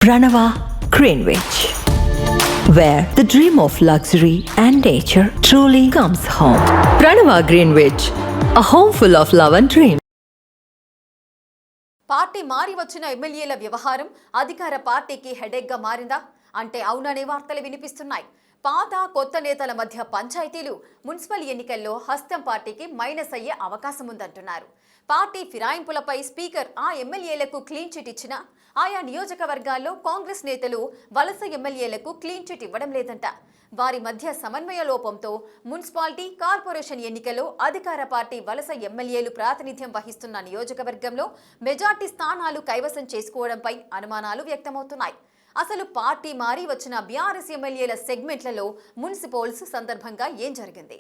Pranava Greenwich, where the dream of luxury and nature truly comes home. Pranava Greenwich, a home full of love and dream. Party మారి వచ్చిన ఎమ్మెల్యేల వ్యవహారం అధికార పార్టీకి headache గా మారిందా అంటే అవుననే వార్తలు వినిపిస్తున్నాయి. పాత కొత్త నేతల మధ్య పంచాయతీలు మున్సిపల్ ఎన్నికల్లో హస్తం పార్టీకి మైనస్ అయ్యే అవకాశం ఉందంటున్నారు. పార్టీ ఫిరాయింపులపై స్పీకర్ ఆ ఎమ్మెల్యేలకు క్లీన్ చిట్ ఇచ్చినా ఆయా నియోజకవర్గాల్లో కాంగ్రెస్ నేతలు వలస ఎమ్మెల్యేలకు క్లీన్ చిట్ ఇవ్వడం లేదంట. వారి మధ్య సమన్వయ లోపంతో మున్సిపాలిటీ కార్పొరేషన్ ఎన్నికల్లో అధికార పార్టీ వలస ఎమ్మెల్యేలు ప్రాతినిధ్యం వహిస్తున్న నియోజకవర్గంలో మెజార్టీ స్థానాలు కైవసం చేసుకోవడంపై అనుమానాలు వ్యక్తమవుతున్నాయి. అసలు పార్టీ మారి వచ్చిన బీఆర్ఎస్ ఎమ్మెల్యేల సెగ్మెంట్లలో మున్సిపల్స్ సందర్భంగా ఏం జరిగింది?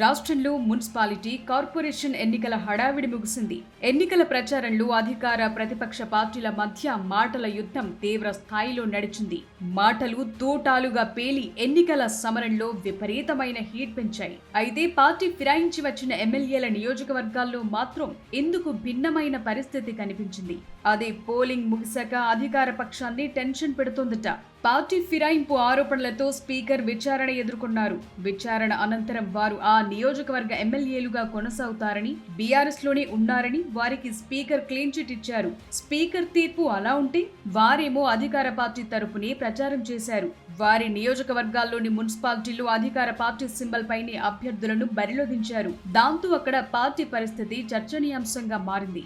రాష్ట్రంలో మున్సిపాలిటీ కార్పొరేషన్ ఎన్నికల హడావిడి ముగిసింది. ఎన్నికల ప్రచారంలో అధికార ప్రతిపక్ష పార్టీల మధ్య మాటల యుద్ధం తీవ్ర స్థాయిలో నడిచింది. మాటలు తూటాలుగా పేలి ఎన్నికల సమరంలో విపరీతమైన హీట్ పెంచాయి. అయితే పార్టీ ఫిరాయించి వచ్చిన ఎమ్మెల్యేల నియోజకవర్గాల్లో మాత్రం ఇందుకు భిన్నమైన పరిస్థితి కనిపించింది. అదే పోలింగ్ ముగిశాక అధికార పక్షాన్ని టెన్షన్ పెడుతోందట. పార్టీ ఫిరాయింపు ఆరోపణలతో స్పీకర్ విచారణ ఎదుర్కొన్నారు. విచారణ అనంతరం వారు ఆ నియోజకవర్గ ఎమ్మెల్యేలుగా కొనసాగుతారని, బీఆర్ఎస్ లోనే ఉన్నారని వారికి స్పీకర్ క్లీన్ చిట్ ఇచ్చారు. స్పీకర్ తీర్పు అలా ఉంటే వారేమో అధికార పార్టీ తరపునే ప్రచారం చేశారు. వారి నియోజకవర్గాల్లోని మున్సిపాలిటీలు అధికార పార్టీ సింబల్ పైనే అభ్యర్థులను బరిలో దించారు. దాంతో అక్కడ పార్టీ పరిస్థితి చర్చనీయాంశంగా మారింది.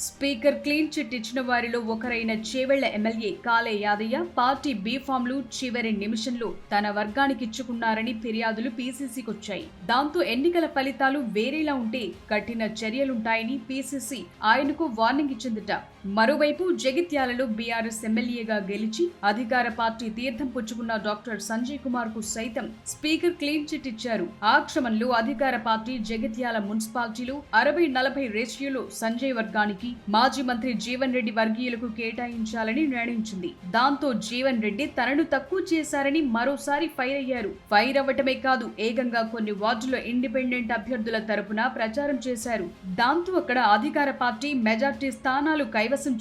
స్పీకర్ క్లీన్ చిట్ ఇచ్చిన వారిలో ఒకరైన చేవెళ్ల ఎమ్మెల్యే కాలే యాదయ్య పార్టీ బీఫామ్లు చివరి నిమిషంలో తన వర్గానికి ఇచ్చుకున్నారని ఫిర్యాదులు పీసీసీకొచ్చాయి. దాంతో ఎన్నికల ఫలితాలు వేరేలా ఉంటే కఠిన చర్యలుంటాయని పీసీసీ ఆయనకు వార్నింగ్ ఇచ్చిందట. మరోవైపు జగిత్యాలలో బీఆర్ఎస్ ఎమ్మెల్యేగా గెలిచి అధికార పార్టీ తీర్థం పుచ్చుకున్న డాక్టర్ సంజయ్ కుమార్ కు సైతం స్పీకర్ క్లీన్ చిట్ ఇచ్చారు. ఆ క్రమంలో అధికార పార్టీ జగిత్యాల మున్సిపాలిటీలు 60-40 రేషియోలో సంజయ్ వర్గానికి మాజీ మంత్రి జీవన్ రెడ్డి వర్గీయులకు కేటాయించాలని నిర్ణయించింది. దాంతో జీవన్ రెడ్డి తనను తక్కువ చేశారని మరోసారి ఫైర్ అయ్యారు. ఫైర్ అవ్వటమే కాదు, ఏకంగా కొన్ని వార్డులో ఇండిపెండెంట్ అభ్యర్థుల తరపున ప్రచారం చేశారు. దాంతో అక్కడ అధికార పార్టీ మెజార్టీ స్థానాలు కైవసం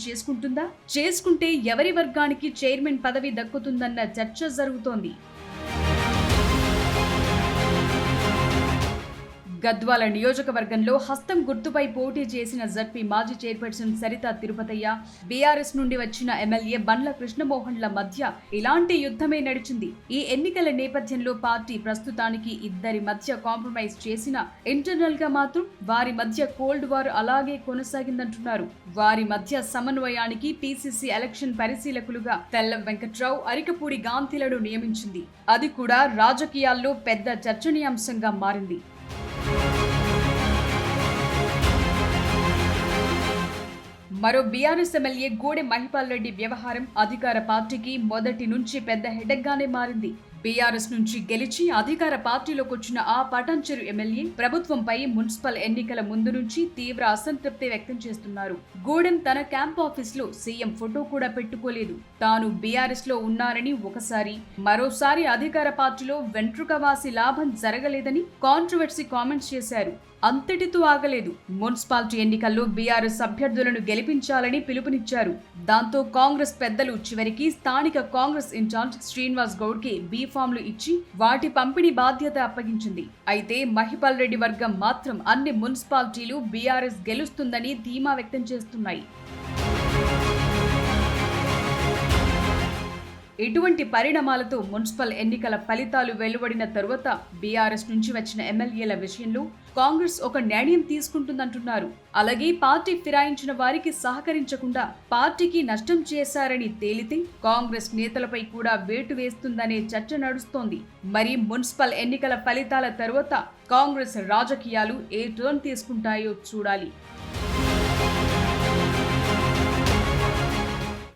చేసుకుంటే ఎవరి వర్గానికి చైర్మన్ పదవి దక్కుతుందన్న చర్చ జరుగుతోంది. గద్వాల నియోజకవర్గంలో హస్తం గుర్తుపై పోటీ చేసిన జడ్పీ మాజీ చైర్పర్సన్ సరితా తిరుపతయ్య, బీఆర్ఎస్ నుండి వచ్చిన ఎమ్మెల్యే బండ్ల కృష్ణమోహన్ల మధ్య ఇలాంటి యుద్ధమే నడిచింది. ఈ ఎన్నికల నేపథ్యంలో పార్టీ ప్రస్తుతానికి ఇద్దరి మధ్య కాంప్రమైజ్ చేసిన ఇంటర్నల్ గా మాత్రం వారి మధ్య కోల్డ్ వార్ అలాగే కొనసాగిందంటున్నారు. వారి మధ్య సమన్వయానికి పీసీసీ ఎలక్షన్ పరిశీలకులుగా తెల్లం వెంకట్రావు, అరికపూడి గాంధీలను నియమించింది. అది కూడా రాజకీయాల్లో పెద్ద చర్చనీయాంశంగా మారింది. మరో బీఆర్ఎస్ ఎమ్మెల్యే గూడెం మహిపాల్ రెడ్డి వ్యవహారం అధికార పార్టీకి మొదటి నుంచి పెద్ద హెడేక్ గానే మారింది. బీఆర్ఎస్ నుంచి గెలిచి అధికార పార్టీలోకి వచ్చిన ఆ పటాన్చెరు ఎమ్మెల్యే ప్రభుత్వంపై మున్సిపల్ ఎన్నికల ముందు నుంచి తీవ్ర అసంతృప్తి వ్యక్తం చేస్తున్నారు. గూడెం తన క్యాంప్ ఆఫీస్ లో సీఎం ఫోటో కూడా పెట్టుకోలేదు. తాను బీఆర్ఎస్ లో ఉన్నారని ఒకసారి, మరోసారి అధికార పార్టీలో వెంట్రుకవాసి లాభం జరగలేదని కాంట్రవర్సీ కామెంట్స్ చేశారు. అంతటితో ఆగలేదు. మున్సిపాలిటీ ఎన్నికల్లో బీఆర్ఎస్ అభ్యర్థులను గెలిపించాలని పిలుపునిచ్చారు. దాంతో కాంగ్రెస్ పెద్దలు చివరికి స్థానిక కాంగ్రెస్ ఇన్ఛార్జ్ శ్రీనివాస్ గౌడ్ కి బీఫామ్లు ఇచ్చి వాటి పంపిణీ బాధ్యత అప్పగించింది. అయితే మహిపాల్ రెడ్డి వర్గం మాత్రం అన్ని మున్సిపాలిటీలు బీఆర్ఎస్ గెలుస్తుందని ధీమా వ్యక్తం చేస్తున్నాయి. ఇటువంటి పరిణామాలతో మున్సిపల్ ఎన్నికల ఫలితాలు వెలువడిన తరువాత బీఆర్ఎస్ నుంచి వచ్చిన ఎమ్మెల్యేల విషయంలో కాంగ్రెస్ ఒక నిర్ణయం తీసుకుంటుందంటున్నారు. అలాగే పార్టీ ఫిరాయించిన వారికి సహకరించకుండా పార్టీకి నష్టం చేశారని తేలితే కాంగ్రెస్ నేతలపై కూడా వేటు వేస్తుందనే చర్చ నడుస్తోంది. మరి మున్సిపల్ ఎన్నికల ఫలితాల తరువాత కాంగ్రెస్ రాజకీయాలు ఏ టర్న్ తీసుకుంటాయో చూడాలి.